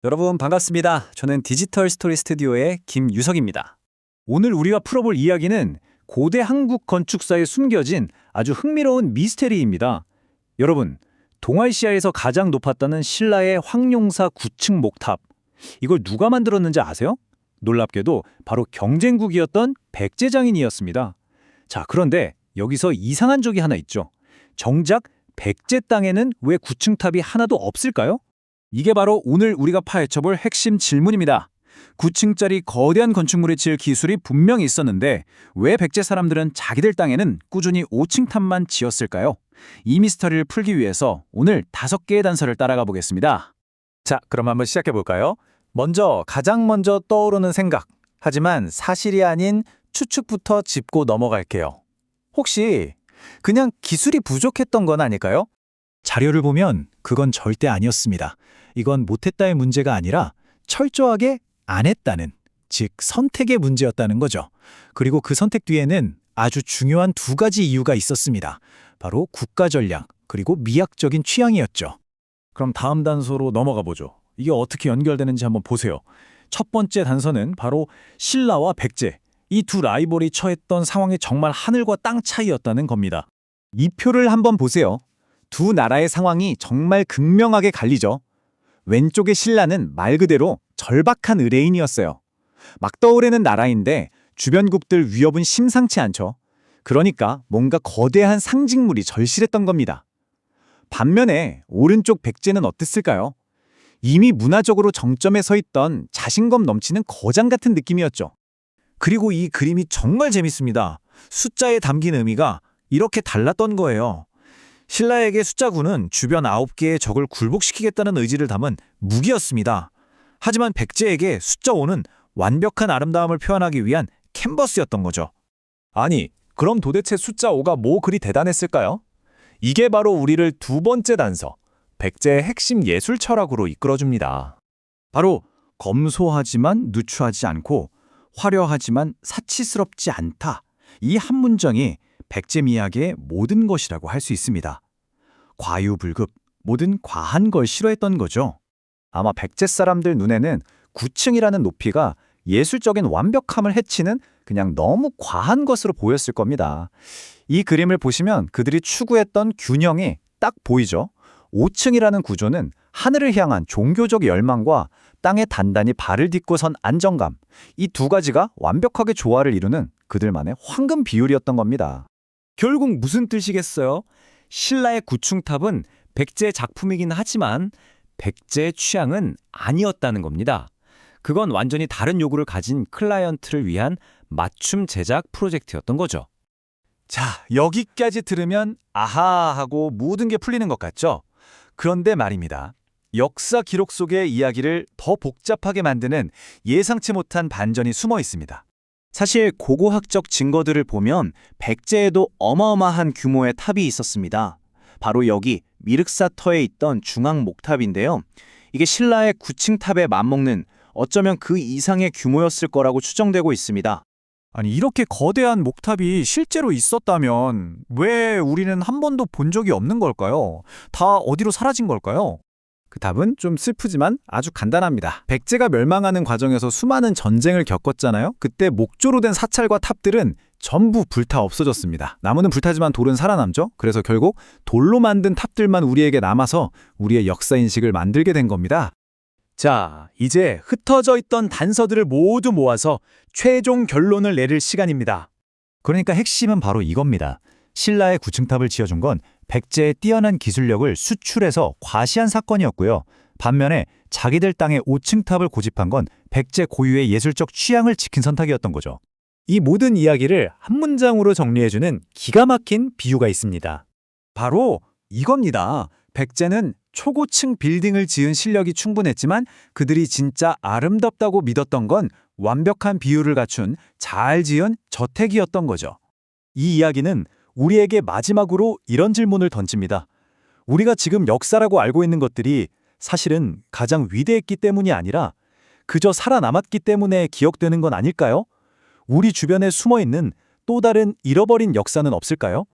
여러분 반갑습니다. 저는 디지털 스토리 스튜디오의 김유석입니다. 오늘 우리가 풀어볼 이야기는 고대 한국 건축사에 숨겨진 아주 흥미로운 미스테리입니다. 여러분, 동아시아에서 가장 높았다는 신라의 황룡사 9층 목탑. 이걸 누가 만들었는지 아세요? 놀랍게도 바로 경쟁국이었던 백제장인이었습니다. 자, 그런데 여기서 이상한 적이 하나 있죠. 정작 백제 땅에는 왜 9층 탑이 하나도 없을까요? 이게 바로 오늘 우리가 파헤쳐볼 핵심 질문입니다. 9층짜리 거대한 건축물을 지을 기술이 분명히 있었는데 왜 백제 사람들은 자기들 땅에는 꾸준히 5층 탑만 지었을까요? 이 미스터리를 풀기 위해서 오늘 5개의 단서를 따라가 보겠습니다. 자, 그럼 한번 시작해 볼까요? 가장 먼저 떠오르는 생각. 하지만 사실이 아닌 추측부터 짚고 넘어갈게요. 혹시 그냥 기술이 부족했던 건 아닐까요? 자료를 보면 그건 절대 아니었습니다. 이건 못했다의 문제가 아니라 철저하게 안 했다는, 즉 선택의 문제였다는 거죠. 그리고 그 선택 뒤에는 아주 중요한 2가지 이유가 있었습니다. 바로 국가 전략, 그리고 미학적인 취향이었죠. 그럼 다음 단서로 넘어가 보죠. 이게 어떻게 연결되는지 한번 보세요. 첫 번째 단서는 바로 신라와 백제, 이 두 라이벌이 처했던 상황이 정말 하늘과 땅 차이였다는 겁니다. 이 표를 한번 보세요. 두 나라의 상황이 정말 극명하게 갈리죠. 왼쪽의 신라는 말 그대로 절박한 의뢰인이었어요. 막 떠오르는 나라인데 주변국들 위협은 심상치 않죠. 그러니까 뭔가 거대한 상징물이 절실했던 겁니다. 반면에 오른쪽 백제는 어땠을까요? 이미 문화적으로 정점에 서 있던 자신감 넘치는 거장 같은 느낌이었죠. 그리고 이 그림이 정말 재밌습니다. 숫자에 담긴 의미가 이렇게 달랐던 거예요. 신라에게 숫자 9는 주변 9개의 적을 굴복시키겠다는 의지를 담은 무기였습니다. 하지만 백제에게 숫자 5는 완벽한 아름다움을 표현하기 위한 캔버스였던 거죠. 아니, 그럼 도대체 숫자 5가 뭐 그리 대단했을까요? 이게 바로 우리를 두 번째 단서, 백제의 핵심 예술 철학으로 이끌어줍니다. 바로 검소하지만 누추하지 않고 화려하지만 사치스럽지 않다. 이 한 문장이 백제 미학의 모든 것이라고 할 수 있습니다. 과유불급, 모든 과한 걸 싫어했던 거죠. 아마 백제 사람들 눈에는 9층이라는 높이가 예술적인 완벽함을 해치는 그냥 너무 과한 것으로 보였을 겁니다. 이 그림을 보시면 그들이 추구했던 균형이 딱 보이죠. 5층이라는 구조는 하늘을 향한 종교적 열망과 땅에 단단히 발을 딛고 선 안정감, 이 2가지가 완벽하게 조화를 이루는 그들만의 황금 비율이었던 겁니다. 결국 무슨 뜻이겠어요? 신라의 9층 탑은 백제의 작품이긴 하지만 백제의 취향은 아니었다는 겁니다. 그건 완전히 다른 요구를 가진 클라이언트를 위한 맞춤 제작 프로젝트였던 거죠. 자, 여기까지 들으면 아하 하고 모든 게 풀리는 것 같죠? 그런데 말입니다. 역사 기록 속의 이야기를 더 복잡하게 만드는 예상치 못한 반전이 숨어 있습니다. 사실 고고학적 증거들을 보면 백제에도 어마어마한 규모의 탑이 있었습니다. 바로 여기 미륵사터에 있던 중앙 목탑인데요. 이게 신라의 9층 탑에 맞먹는 어쩌면 그 이상의 규모였을 거라고 추정되고 있습니다. 아니, 이렇게 거대한 목탑이 실제로 있었다면 왜 우리는 한 번도 본 적이 없는 걸까요? 다 어디로 사라진 걸까요? 그 답은 좀 슬프지만 아주 간단합니다. 백제가 멸망하는 과정에서 수많은 전쟁을 겪었잖아요. 그때 목조로 된 사찰과 탑들은 전부 불타 없어졌습니다. 나무는 불타지만 돌은 살아남죠. 그래서 결국 돌로 만든 탑들만 우리에게 남아서 우리의 역사인식을 만들게 된 겁니다. 자, 이제 흩어져 있던 단서들을 모두 모아서 최종 결론을 내릴 시간입니다. 그러니까 핵심은 바로 이겁니다. 신라의 9층 탑을 지어준 건 백제의 뛰어난 기술력을 수출해서 과시한 사건이었고요. 반면에 자기들 땅에 5층 탑을 고집한 건 백제 고유의 예술적 취향을 지킨 선택이었던 거죠. 이 모든 이야기를 한 문장으로 정리해주는 기가 막힌 비유가 있습니다. 바로 이겁니다. 백제는 초고층 빌딩을 지은 실력이 충분했지만 그들이 진짜 아름답다고 믿었던 건 완벽한 비율을 갖춘 잘 지은 저택이었던 거죠. 이 이야기는 우리에게 마지막으로 이런 질문을 던집니다. 우리가 지금 역사라고 알고 있는 것들이 사실은 가장 위대했기 때문이 아니라 그저 살아남았기 때문에 기억되는 건 아닐까요? 우리 주변에 숨어있는 또 다른 잃어버린 역사는 없을까요?